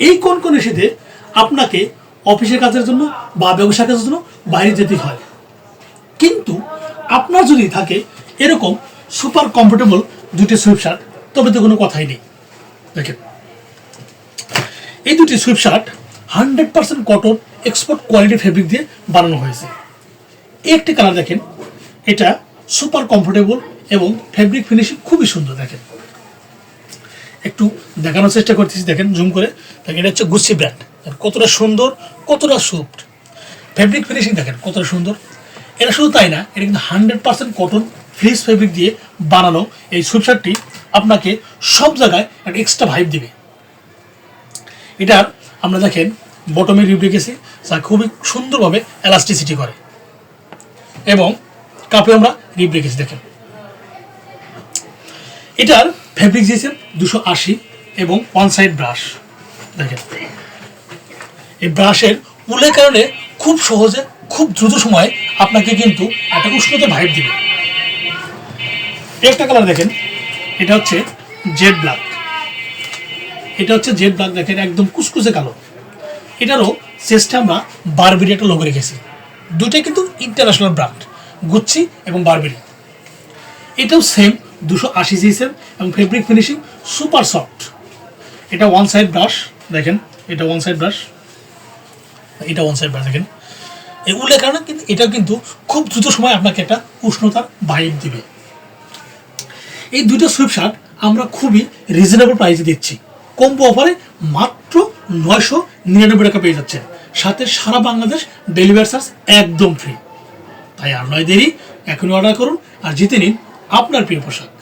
এই কনকনে শীতে আপনাকে অফিসের কাজের জন্য বা ব্যবসা কাজের জন্য বাইরে যেতে হয়, কিন্তু আপনার যদি থাকে এরকম সুপার কমফোর্টেবল দুটি সুইপ শার্ট, তবে তো কোনো কথাই নেই। দেখেন এই দুটি sweep shirt 100% cotton export quality fabric দিয়ে বানানো হয়েছে। একটি কালার দেখেন, এটা সুপার কমফোর্টেবল এবং ফেব্রিক ফিনিশিং খুবই সুন্দর। দেখেন একটু দেখানোর চেষ্টা করতেছি, দেখেন জুম করে দেখেন, এটা হচ্ছে গুচি ব্র্যান্ড, কতটা সুন্দর, কতটা সফট ফেব্রিক ফিনিশিং, দেখেন কতটা সুন্দর। এটা শুধু তাই না, এটা কিন্তু 100% কটন ফ্লিস ফেব্রিক দিয়ে বানানো এই সুইপ শার্টটি আপনাকে সব জায়গায় একটা এক্সট্রা ভাইব দিবে। এটার আমরা দেখেন বটমে রিপ রেখেছি, যা খুবই সুন্দরভাবে এলাস্টিসিটি করে, এবং কাপে আমরা রিপ রেখেছি। দেখেন এটার ফেব্রিক দিয়েছেন 280 এবং ওয়ান সাইড ব্রাশ। দেখেন এই ব্রাশের উলের কারণে খুব সহজে খুব দ্রুত সময়ে আপনাকে কিন্তু একটা উষ্ণতা ভাইব দিবে। একটা কালার দেখেন, এটা হচ্ছে জেড ব্ল্যাক, এটা হচ্ছে জেড ব্ল্যাক, দেখেন একদম কুচকুচে কালো। এটারও চেস্টে আমরা বারবেরি একটা লোগো রেখেছি। দুইটাই কিন্তু ইন্টারন্যাশনাল ব্র্যান্ড, গুচ্ছি এবং বারবেরি। এটাও সেম 280 সিএসএম এবং ফেব্রিক ফিনিশিং সুপার সফট। এটা ওয়ান সাইড ব্রাশ, দেখেন এটা ওয়ান সাইড ব্রাশ, এটা ওয়ান সাইড ব্রাশ। দেখেন এই উলের কারণে কিন্তু এটা কিন্তু খুব দ্রুত সময় আপনাকে একটা উষ্ণতার ভাইব দিবে। এই দুটো সুইপ শার্ট আমরা খুবই রিজনেবল প্রাইসে দিচ্ছি, কম্বো অফারে মাত্র 999 টাকা পেয়ে যাচ্ছেন, সাথে সারা বাংলাদেশ ডেলিভারি চার্জ একদম ফ্রি। তাই আর নয় দেরি, এখনই অর্ডার করুন আর জিতে নিন আপনার প্রিয় পোশাক।